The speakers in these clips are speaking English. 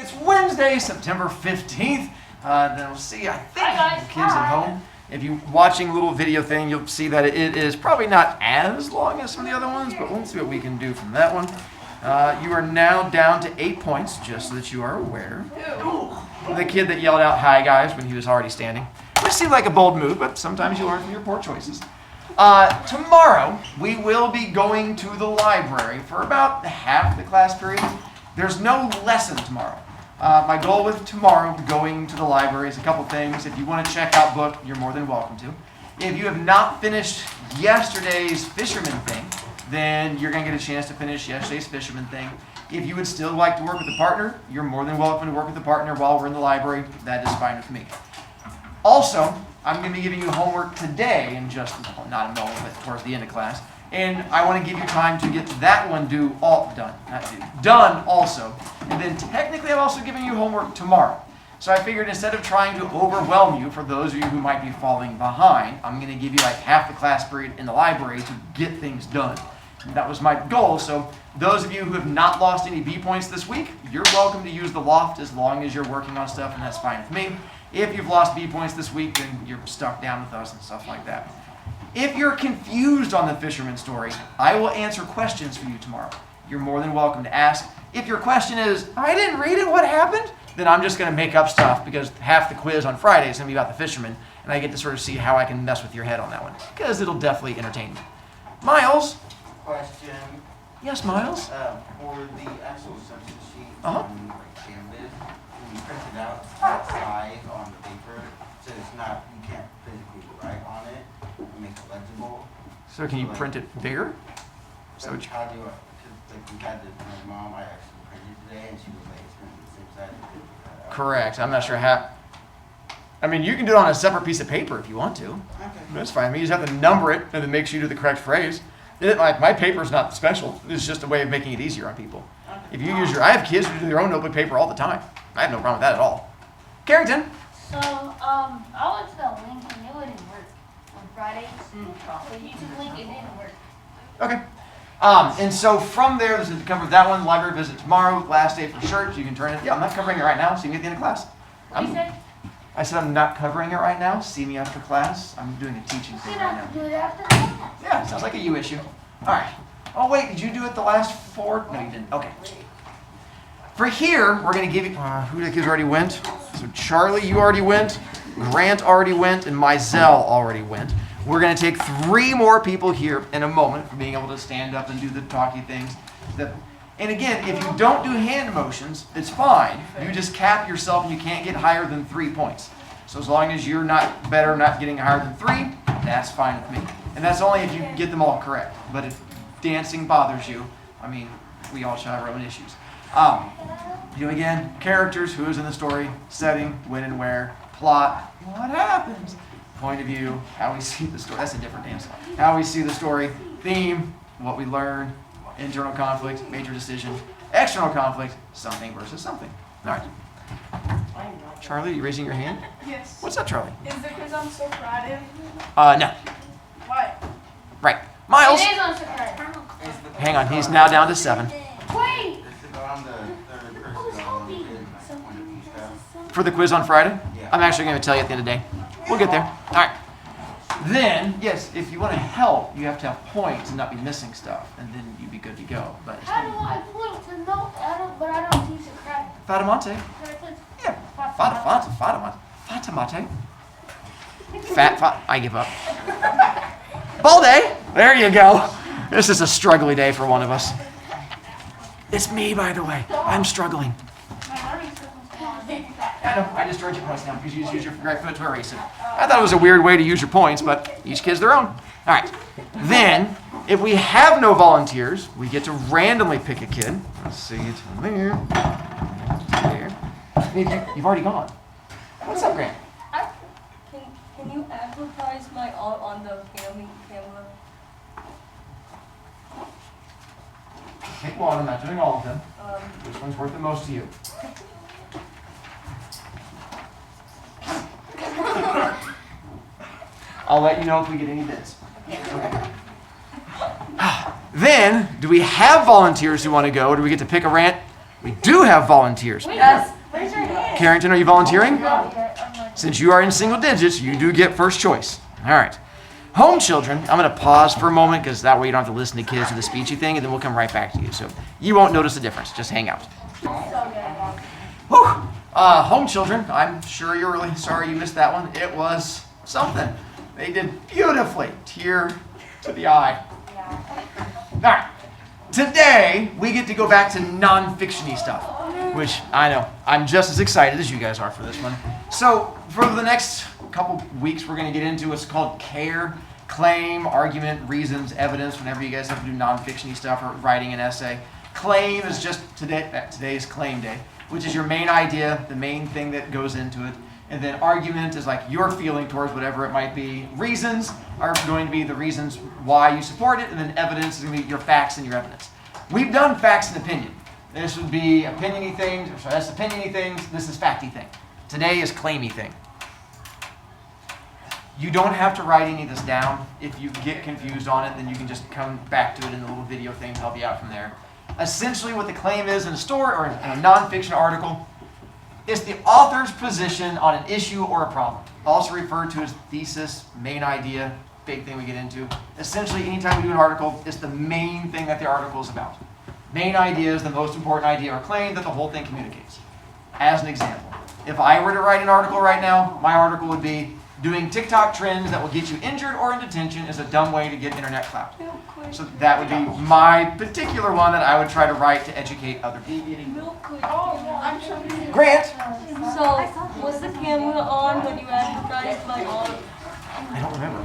It's Wednesday, September 15th. Then we'll see, I think, the kids at home. If you're watching a little video thing, you'll see that it is probably not as long as some of the other ones, but we'll see what we can do from that one. You are now down to 8 points, just so that you are aware. The kid that yelled out, "Hi, guys," when he was already standing. Which seemed like a bold move, but sometimes you learn from your poor choices. Tomorrow, we will be going to the library for about half the class period. There's no lesson tomorrow. My goal with tomorrow going to the library is a couple things. If you want to check out book, you're more than welcome to. If you have not finished yesterday's fisherman thing, then you're going to get a chance to finish yesterday's fisherman thing. If you would still like to work with a partner, you're more than welcome to work with a partner while we're in the library. That is fine with me. Also, I'm going to be giving you homework today in just, not a moment, but towards the end of class. And I want to give you time to get that one done also. And then technically I'm also giving you homework tomorrow. So I figured instead of trying to overwhelm you, for those of you who might be falling behind, I'm going to give you like half the class period in the library to get things done. And that was my goal. So those of you who have not lost any B points this week, you're welcome to use the loft as long as you're working on stuff, and that's fine with me. If you've lost B points this week, then you're stuck down with us and stuff like that. If you're confused on the fisherman story, I will answer questions for you tomorrow. You're more than welcome to ask. If your question is, "I didn't read it, what happened?" then I'm just going to make up stuff, because half the quiz on Friday is going to be about the fisherman, and I get to sort of see how I can mess with your head on that one, because it'll definitely entertain you. Miles? Question. Yes, Miles? For the actual subject sheet Uh-huh. on Canvas, when you print it out, that size on the paper, so it's not, you can't physically write on it and make it legible. So can you print it bigger? So how do you, because like we had my mom, I actually printed today, and she was like, it's printed the same size. Correct. I'm not sure how. I mean, you can do it on a separate piece of paper if you want to. Okay. That's fine. I mean, you just have to number it, and then make sure you do the correct phrase. Like my paper's not special. It's just a way of making it easier on people. If you use I have kids who do their own notebook paper all the time. I have no problem with that at all. Carrington. So, I went to the link and it wouldn't work on Fridays. The YouTube link, it didn't work. Okay. And so from there, this is to cover that one. Library visit tomorrow. Last day for shirts. You can turn it. Yeah, I'm not covering it right now. See me at the end of class. What did you say? I said I'm not covering it right now. See me after class. I'm doing a teaching thing You right have now. to do it after class. Yeah, sounds like a you issue. All right. Oh, wait, did you do it the last 4? No, you didn't. Okay. For here, we're going to give you, who the kids already went? So Charlie, you already went. Grant already went. And Mizell already went. We're going to take 3 more people here in a moment for being able to stand up and do the talky things. And again, if you don't do hand motions, it's fine. You just cap yourself and you can't get higher than 3 points. So as long as you're not getting higher than 3, that's fine with me. And that's only if you get them all correct. But if dancing bothers you, I mean, we all should have our own issues. You know, again, characters, who is in the story, setting, when and where, plot, what happens, point of view, how we see the story. That's a different dance. How we see the story, theme, what we learn, internal conflict, major decision, external conflict, something versus something. All right. Charlie, are you raising your hand? Yes. What's up, Charlie? Is it because I'm so proud of you? No. Why? Right. Miles. It is on Saturday. Hang on, he's now down to 7. Wait! This is on the third person on the point of view stuff. For the quiz on Friday? Yeah. I'm actually going to tell you at the end of the day. We'll get there. All right. Then, yes, if you want to help, you have to have points and not be missing stuff, and then you'd be good to go. But How do I point to know? But I don't teach it correct. Fatamante. Can I point? Yeah. Fatamante. I give up. Ball day. There you go. This is a struggly day for one of us. It's me, by the way. I'm struggling. I know. I destroyed your points now because you just used your right foot to erase it. I thought it was a weird way to use your points, but each kid's their own. All right. Then, if we have no volunteers, we get to randomly pick a kid. Let's see. It's there. There. You've already gone. What's up, Grant? Can you advertise my on the camera? Pick one. I'm not doing all of them. Which one's worth the most to you? I'll let you know if we get any bids. Okay. Then, do we have volunteers who want to go, or do we get to pick a We do have volunteers. Yes. Raise your hand. Carrington, are you volunteering? Yeah, Since you are in single digits, you do get first choice. All right. Home children, I'm going to pause for a moment because that way you don't have to listen to kids do the speechy thing, and then we'll come right back to you. So you won't notice the difference. Just hang out. Whew. Home children, I'm sure you're really sorry you missed that one. It was something. They did beautifully. Tear to the eye. All right. Today, we get to go back to non-fiction-y stuff, which I know, I'm just as excited as you guys are for this one. So, for the next couple weeks, we're going to get into what's called CARE, claim, argument, reasons, evidence, whenever you guys have to do non-fiction-y stuff or writing an essay. Claim is just today's claim day, which is your main idea, the main thing that goes into it. And then argument is like your feeling towards whatever it might be. Reasons are going to be the reasons why you support it, and then evidence is going to be your facts and your evidence. We've done facts and opinion. This would be opinion-y things, or sorry, that's opinion-y things, this is fact-y thing. Today is claim-y thing. You don't have to write any of this down. If you get confused on it, then you can just come back to it in the little video thing to help you out from there. Essentially what the claim is in a story or in a nonfiction article, it's the author's position on an issue or a problem, also referred to as thesis, main idea, big thing we get into. Essentially, anytime we do an article, it's the main thing that the article is about. Main idea is the most important idea or claim that the whole thing communicates. As an example, if I were to write an article right now, my article would be, doing TikTok trends that will get you injured or in detention is a dumb way to get internet clout. So that would be my particular one that I would try to write to educate other people. Grant? So, was the camera on when you advertised my art? I don't remember.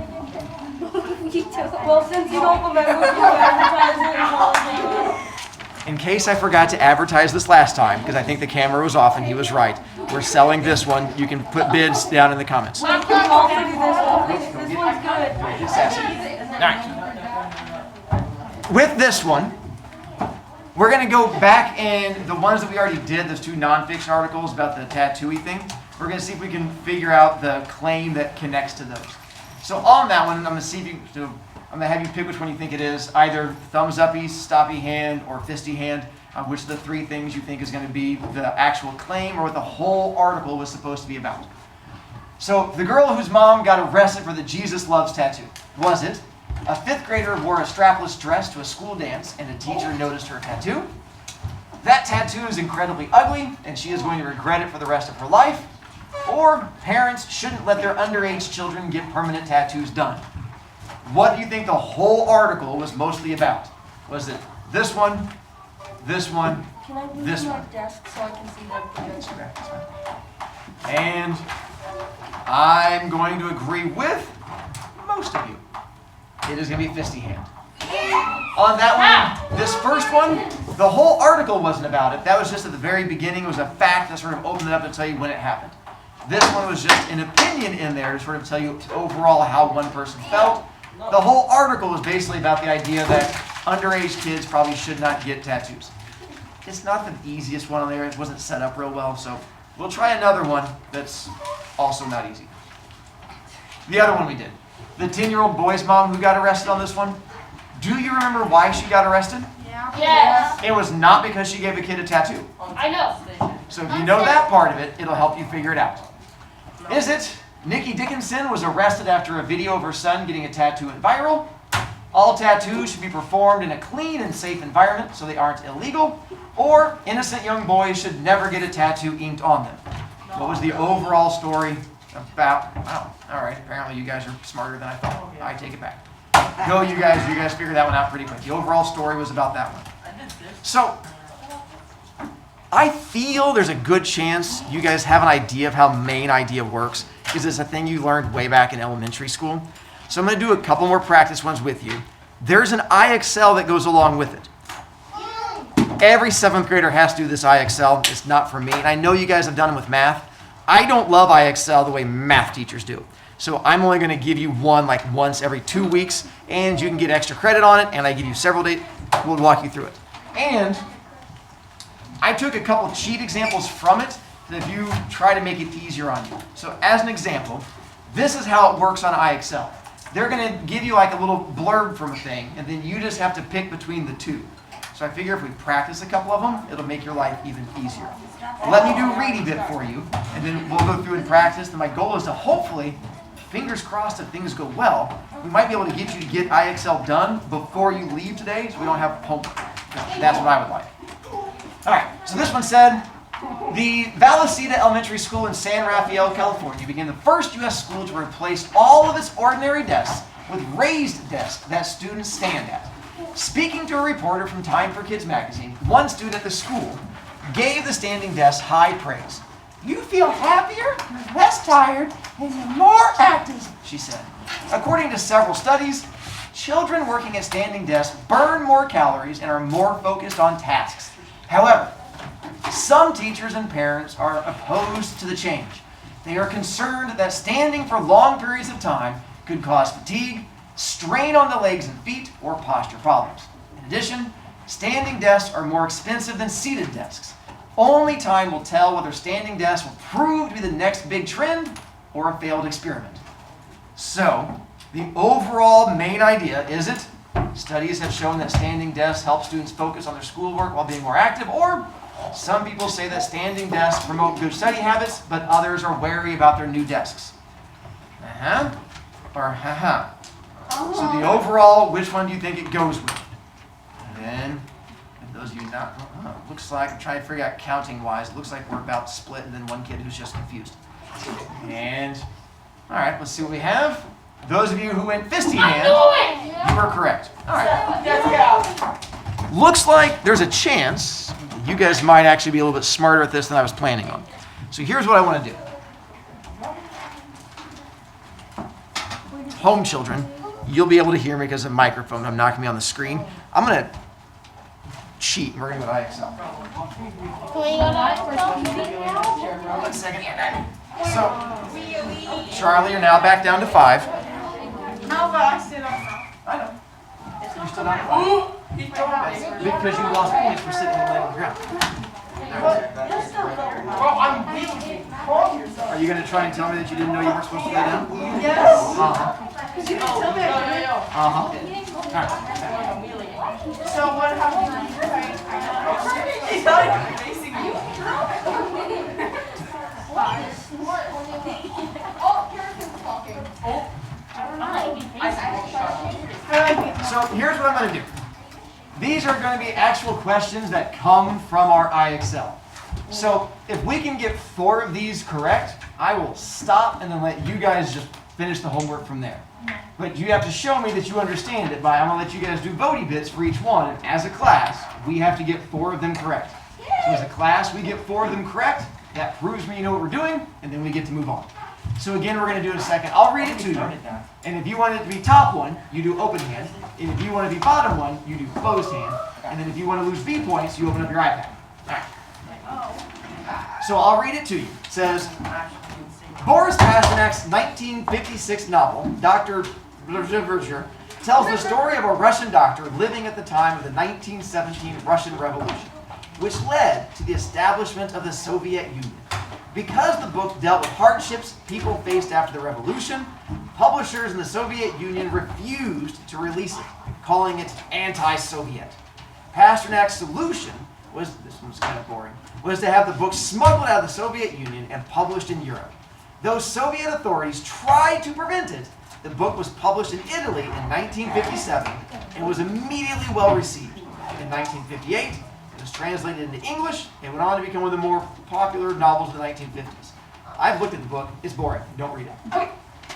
Well, since you don't remember, you advertised it on In case I forgot to advertise this last time, because I think the camera was off and he was right, we're selling this one. You can put bids down in the comments. I'll do this one. This one's good. All right. With this one, we're going to go back in the ones that we already did, those two nonfiction articles about the tattoo-y thing. We're going to see if we can figure out the claim that connects to those. So on that one, I'm going to see if you, I'm going to have you pick which one you think it is, either thumbs uppy, stoppy hand, or fisty hand, which of the three things you think is going to be the actual claim or what the whole article was supposed to be about. So the girl whose mom got arrested for the Jesus Loves tattoo. Was it a fifth grader wore a strapless dress to a school dance and a teacher noticed her tattoo? That tattoo is incredibly ugly and she is going to regret it for the rest of her life. Or parents shouldn't let their underage children get permanent tattoos done. What do you think the whole article was mostly about? Was it this one, this one, Can I move this to my one? desk so I can see that? And I'm going to agree with most of you. It is going to be fisty hand. On that one, this first one, the whole article wasn't about it. That was just at the very beginning. It was a fact that sort of opened it up to tell you when it happened. This one was just an opinion in there to sort of tell you overall how one person felt. The whole article was basically about the idea that underage kids probably should not get tattoos. It's not the easiest one on there. It wasn't set up real well, so we'll try another one that's also not easy. The other one we did. The 10-year-old boy's mom who got arrested on this one. Do you remember why she got arrested? Yes. It was not because she gave a kid a tattoo. I know. So if you know that part of it, it'll help you figure it out. Is it Nikki Dickinson was arrested after a video of her son getting a tattoo went viral? All tattoos should be performed in a clean and safe environment so they aren't illegal. Or innocent young boys should never get a tattoo inked on them. What was the overall story about? Wow. All right. Apparently you guys are smarter than I thought. I take it back. Go, you guys. You guys figured that one out pretty quick. The overall story was about that one. So I feel there's a good chance you guys have an idea of how main idea works, because it's a thing you learned way back in elementary school. So I'm going to do a couple more practice ones with you. There's an IXL that goes along with it. Every 7th grader has to do this IXL. It's not for me. And I know you guys have done them with math. I don't love IXL the way math teachers do. So I'm only going to give you one like once every 2 weeks, and you can get extra credit on it, and I give you several days. We'll walk you through it. And I took a couple cheat examples from it that if you try to make it easier on you. So as an example, this is how it works on IXL. They're going to give you like a little blurb from a thing, and then you just have to pick between the two. So I figure if we practice a couple of them, it'll make your life even easier. Let me do a reading bit for you, and then we'll go through and practice. And my goal is to hopefully, fingers crossed if things go well, we might be able to get you to get IXL done before you leave today so we don't have homework. That's what I would like. All right, so this one said, the Vallecita Elementary School in San Rafael, California became the first U.S. school to replace all of its ordinary desks with raised desks that students stand at. Speaking to a reporter from Time for Kids magazine, one student at the school gave the standing desk high praise. "You feel happier, less tired, and you're more active," she said. According to several studies, children working at standing desks burn more calories and are more focused on tasks. However, some teachers and parents are opposed to the change. They are concerned that standing for long periods of time could cause fatigue, strain on the legs and feet, or posture problems. In addition, standing desks are more expensive than seated desks. Only time will tell whether standing desks will prove to be the next big trend or a failed experiment. So, the overall main idea is it? Studies have shown that standing desks help students focus on their schoolwork while being more active, or some people say that standing desks promote good study habits, but others are wary about their new desks. Or ha-ha. So the overall, which one do you think it goes with? And then, if those of you not, looks like, I'm trying to figure out counting wise, it looks like we're about to split and then one kid who's just confused. And, all right, let's see what we have. Those of you who went fisty hand, you were correct. All right. Let's go. Looks like there's a chance you guys might actually be a little bit smarter at this than I was planning on. So here's what I want to do. Home children, you'll be able to hear me because of the microphone. I'm not going to be on the screen. I'm going to cheat. We're going to go to IXL. Can we go to 1 second. So, Charlie, you're now back down to 5. How about I sit on top? I know. You're still down to 5. Because you lost points for sitting and laying on the ground. Well, I'm really calm yourself. Are you going to try and tell me that you didn't know you weren't supposed to lay down? Yes. Uh-huh. You didn't tell me I did. Uh-huh. All right. So what happened? He's not even facing you. So here's what I'm going to do. These are going to be actual questions that come from our IXL. So if we can get 4 of these correct, I will stop and then let you guys just finish the homework from there. But you have to show me that you understand it by, I'm going to let you guys do voting bits for each one. And as a class, we have to get 4 of them correct. So as a class, we get 4 of them correct. That proves me you know what we're doing, and then we get to move on. So again, we're going to do it in a second. I'll read it to you. And if you want it to be top one, you do open hand. And if you want it to be bottom one, you do closed hand. And then if you want to lose B points, you open up your iPad. All right. So I'll read it to you. It says, Boris Pasternak's 1956 novel, Dr. tells the story of a Russian doctor living at the time of the 1917 Russian Revolution, which led to the establishment of the Soviet Union. Because the book dealt with hardships people faced after the revolution, publishers in the Soviet Union refused to release it, calling it anti-Soviet. Pasternak's solution was, this one's kind of boring, was to have the book smuggled out of the Soviet Union and published in Europe. Though Soviet authorities tried to prevent it, the book was published in Italy in 1957 and was immediately well received. In 1958, it was translated into English and went on to become one of the more popular novels of the 1950s. I've looked at the book. It's boring. Don't read it.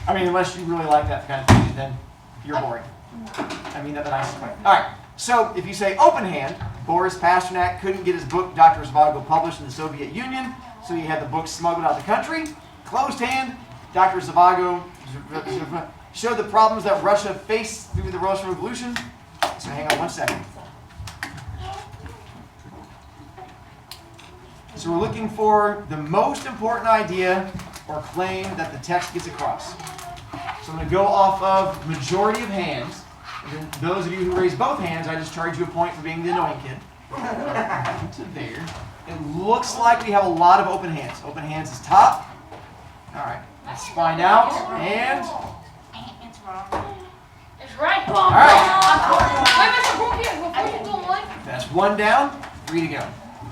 I mean, unless you really like that kind of thing, then you're boring. I mean that the nicest way. All right. So if you say open hand, Boris Pasternak couldn't get his book Dr. Zhivago published in the Soviet Union, so he had the book smuggled out of the country. Closed hand, Dr. Zhivago showed the problems that Russia faced through the Russian Revolution. So hang on 1 second. So we're looking for the most important idea or claim that the text gets across. So I'm going to go off of majority of hands. And then those of you who raise both hands, I just charge you a point for being the annoying kid. To there. It looks like we have a lot of open hands. Open hands is top. All right. Let's find out. And It's right. all right. Wait, Mr. Brovicast, before you go on, That's 1 down, 3 to go.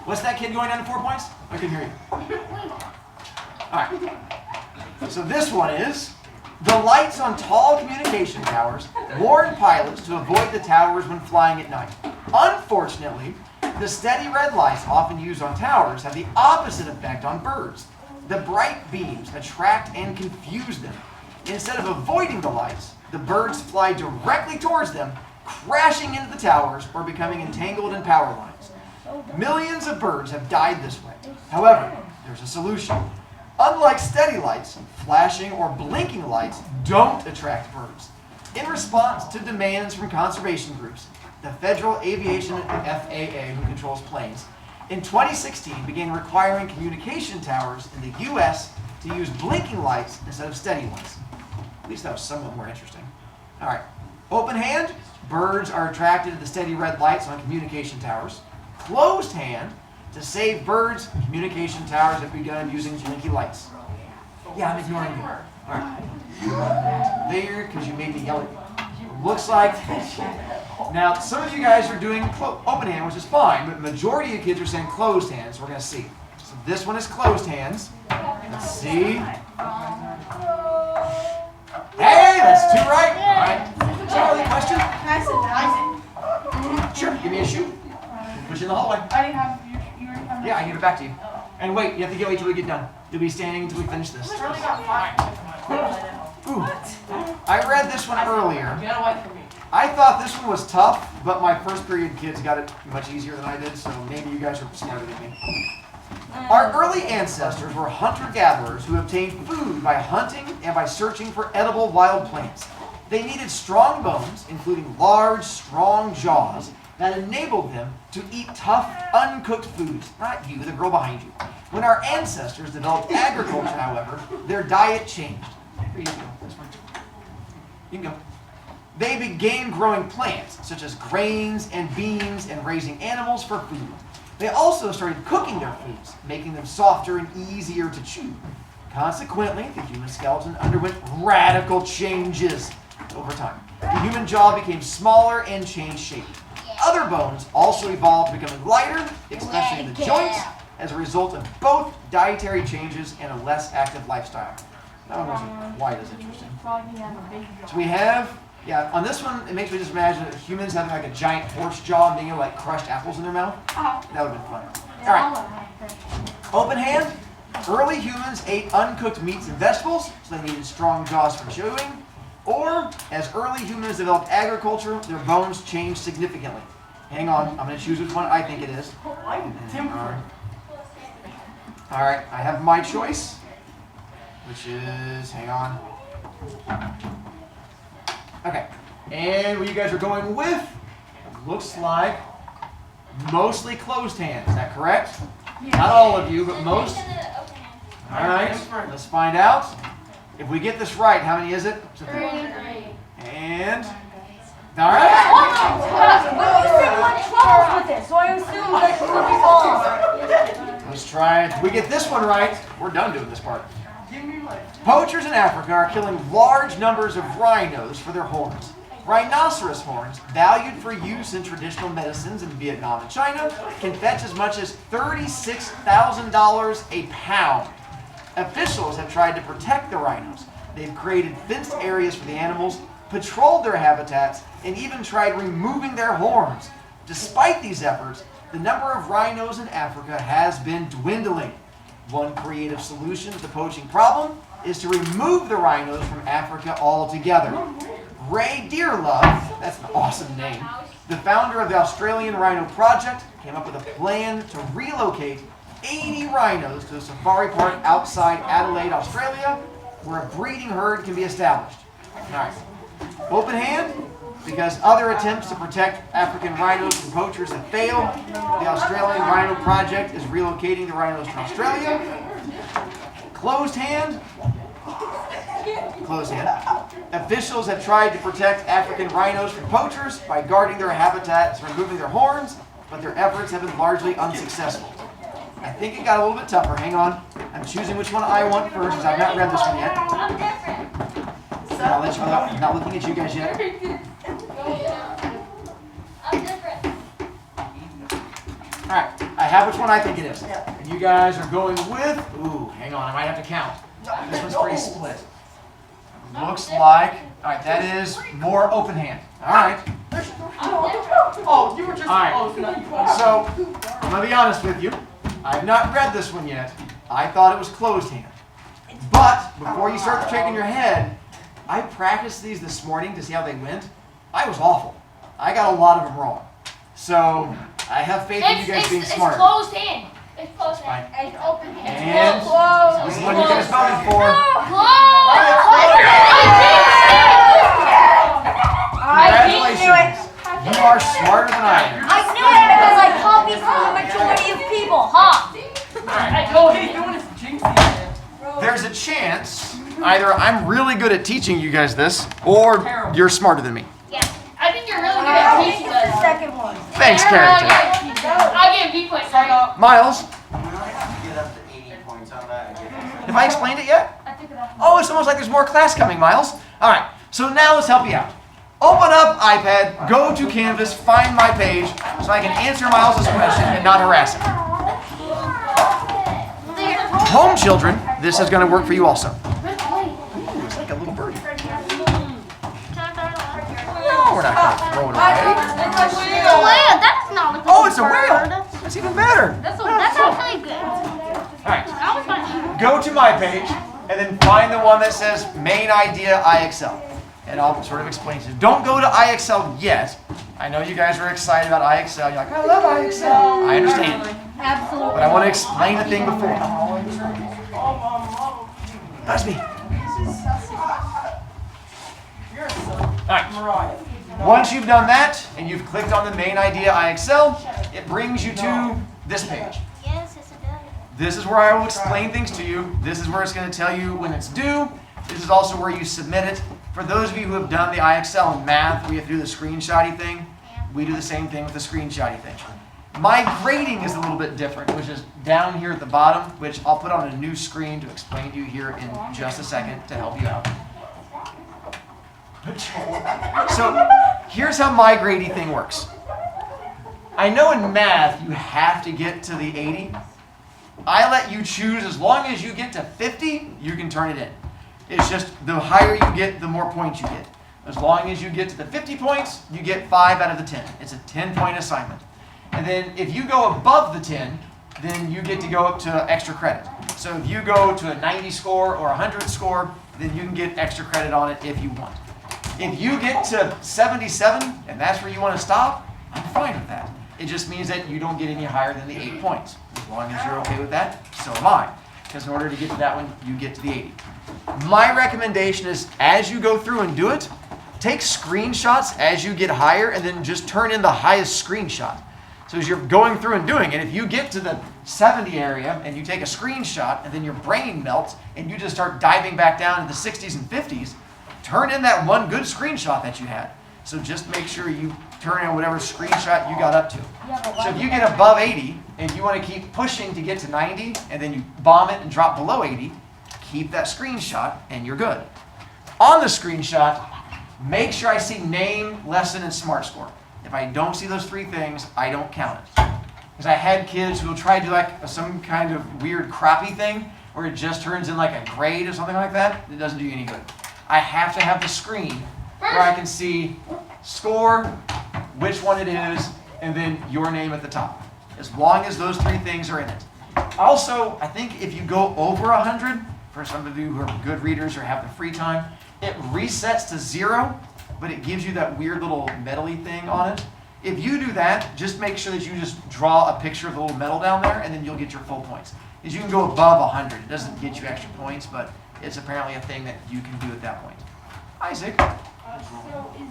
What's that kid going down to 4 points? I couldn't hear you. All right. So this one is, the lights on tall communication towers warn pilots to avoid the towers when flying at night. Unfortunately, the steady red lights often used on towers have the opposite effect on birds. The bright beams attract and confuse them. Instead of avoiding the lights, the birds fly directly towards them, crashing into the towers or becoming entangled in power lines. Millions of birds have died this way. However, there's a solution. Unlike steady lights, flashing or blinking lights don't attract birds. In response to demands from conservation groups, the Federal Aviation FAA, who controls planes, in 2016 began requiring communication towers in the U.S. to use blinking lights instead of steady ones. At least that was somewhat more interesting. All right. Open hand, birds are attracted to the steady red lights on communication towers. Closed hand, to save birds, communication towers have begun using blinky lights. Yeah, I'm ignoring you. All right. There, because you made me yell at you. Looks like, now some of you guys are doing open hand, which is fine, but the majority of kids are saying closed hands, so we're going to see. So this one is closed hands. Let's see. Hey, that's 2 right. All right. Charlie, question? Sure, give me a shoe. Put you in the hallway. I didn't have you already have Yeah, I give it back to you. And wait, you have to wait till we get done. You'll be standing until we finish this. Charlie got 5. Ooh. I read this one earlier. Get away from me. I thought this one was tough, but my first period kids got it much easier than I did, so maybe you guys are smarter than me. Our early ancestors were hunter-gatherers who obtained food by hunting and by searching for edible wild plants. They needed strong bones, including large, strong jaws, that enabled them to eat tough, uncooked foods. Not you, the girl behind you. When our ancestors developed agriculture, however, their diet changed. Here you go. That's fine. You can go. They began growing plants, such as grains and beans, and raising animals for food. They also started cooking their foods, making them softer and easier to chew. Consequently, the human skeleton underwent radical changes over time. The human jaw became smaller and changed shape. Other bones also evolved, becoming lighter, especially in the joints, as a result of both dietary changes and a less active lifestyle. That one wasn't quite as interesting. So we have, on this one, it makes me just imagine humans having like a giant horse jaw and being able to like crush apples in their mouth. That would have been fun. All right. Open hand. Early humans ate uncooked meats and vegetables, so they needed strong jaws for chewing. Or, as early humans developed agriculture, their bones changed significantly. Hang on, I'm going to choose which one I think it is. All right, I have my choice, which is, hang on. Okay, and what you guys are going with looks like mostly closed hands. Is that correct? Yeah. Not all of you, but most. All right, let's find out. If we get this right, how many is it? 3. And, all right. Well, you said like 12 with it, so I assume that it would be all. Let's try it. If we get this one right, we're done doing this part. Poachers in Africa are killing large numbers of rhinos for their horns. Rhinoceros horns, valued for use in traditional medicines in Vietnam and China, can fetch as much as $36,000 a pound. Officials have tried to protect the rhinos. They've created fenced areas for the animals, patrolled their habitats, and even tried removing their horns. Despite these efforts, the number of rhinos in Africa has been dwindling. One creative solution to the poaching problem is to remove the rhinos from Africa altogether. Ray Dearlove, that's an awesome name, the founder of the Australian Rhino Project, came up with a plan to relocate 80 rhinos to a safari park outside Adelaide, Australia, where a breeding herd can be established. All right. Open hand, because other attempts to protect African rhinos from poachers have failed. The Australian Rhino Project is relocating the rhinos to Australia. Closed hand. Closed hand. Officials have tried to protect African rhinos from poachers by guarding their habitats and removing their horns, but their efforts have been largely unsuccessful. I think it got a little bit tougher. Hang on. I'm choosing which one I want first, because I've not read this one yet. I'm different. I'm not looking at you guys yet. I'm different. right, I have which one I think it is. And you guys are going with, ooh, hang on, I might have to count. This one's pretty split. Looks like, all right, that is more open hand. All right. Oh, you were just. All right. Oh, no, you are. So, I'm going to be honest with you. I have not read this one yet. I thought it was closed hand. But, before you start shaking your head, I practiced these this morning to see how they went. I was awful. I got a lot of them wrong. So, I have faith in you guys being smart. It's closed hand. It's closed hand. Fine. It's open hand. And this is what you guys voted for. Congratulations. You are smarter than I am. I knew it because I copied from the majority of people, huh? I told What are you you. doing is jinxing it. There's a chance either I'm really good at teaching you guys this, or you're smarter than me. Yeah. I think you're really good I at think teaching it's the us. second one. Thanks, You're really character. good at teaching us. I'll give you points. Right? Miles, I'm gonna get up to 80 points on that. have I explained it yet? I took it off. Oh, it's almost like there's more class coming, Miles. All right, so now let's help you out. Open up iPad, go to Canvas, find my page, so I can answer Miles' question and not harass him. Home children, this is going to work for you also. Ooh, it's like a little birdie. No, we're not going to throw it away. That's not what Oh, it's a whale. That's even better. That's actually good. All right, That was fun. go to my page, and then find the one that says Main Idea IXL. And I'll sort of explain to you. Don't go to IXL yet. I know you guys are excited about IXL. You're like, I love IXL. I understand. Absolutely. But I want to explain the thing before. That's me. You're so. All right. Mariah. Once you've done that, and you've clicked on the Main Idea IXL, it brings you to this page. Yes, it's a good. This is where I will explain things to you. This is where it's going to tell you when it's due. This is also where you submit it. For those of you who have done the IXL in math, we have to do the screenshotty thing. We do the same thing with the screenshotty thing. My grading is a little bit different, which is down here at the bottom, which I'll put on a new screen to explain to you here in just a second to help you out. So here's how my grading thing works. I know in math you have to get to the 80. I let you choose. As long as you get to 50, you can turn it in. It's just the higher you get, the more points you get. As long as you get to the 50 points, you get 5 out of the 10. It's a 10-point assignment. And then if you go above the 10, then you get to go up to extra credit. So if you go to a 90 score or a 100 score, then you can get extra credit on it if you want. If you get to 77 and that's where you want to stop, I'm fine with that. It just means that you don't get any higher than the 8 points. As long as you're okay with that, so am I. Because in order to get to that one, you get to the 80. My recommendation is as you go through and do it, take screenshots as you get higher and then just turn in the highest screenshot. So as you're going through and doing it, if you get to the 70 area and you take a screenshot and then your brain melts and you just start diving back down to the 60s and 50s, turn in that one good screenshot that you had. So just make sure you turn in whatever screenshot you got up to. So if you get above 80 and you want to keep pushing to get to 90 and then you bomb it and drop below 80, keep that screenshot and you're good. On the screenshot, make sure I see name, lesson, and smart score. If I don't see those 3 things, I don't count it. Because I had kids who will try to do like some kind of weird crappy thing where it just turns in like a grade or something like that. It doesn't do you any good. I have to have the screen where I can see score, which one it is, and then your name at the top. As long as those 3 things are in it. Also, I think if you go over 100, for some of you who are good readers or have the free time, it resets to 0, but it gives you that weird little metally thing on it. If you do that, just make sure that you just draw a picture of the little metal down there, and then you'll get your full points. Because you can go above 100. It doesn't get you extra points, but it's apparently a thing that you can do at that point. Isaac? So is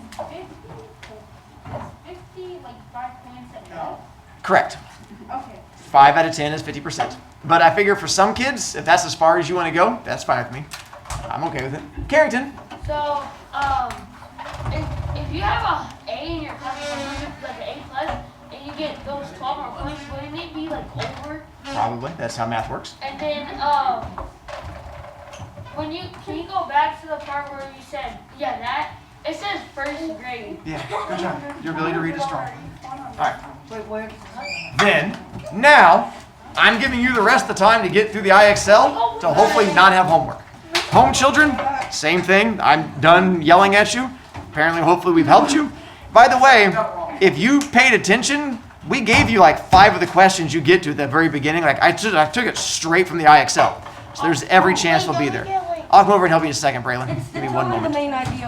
50 like 5 points at no. Correct. Okay. 5 out of 10 is 50%. But I figure for some kids, if that's as far as you want to go, that's fine with me. I'm okay with it. Carrington? So, if you have a A in your class, like an A plus, and you get those 12 more points, wouldn't it be like over? Probably. That's how math works. And then, can you go back to the part where you said, yeah, that? It says first grade. Yeah, good job. Your ability to read is strong. All right. Wait, where? Then, Now, I'm giving you the rest of the time to get through the IXL to hopefully not have homework. Home children, same thing. I'm done yelling at you. Apparently, hopefully we've helped you. By the way, if you paid attention, we gave you like 5 of the questions you get to at the very beginning. Like I took it straight from the IXL. So there's every chance we'll be there. I'll come over and help you in a second, Braylon. Give me one moment. The main idea.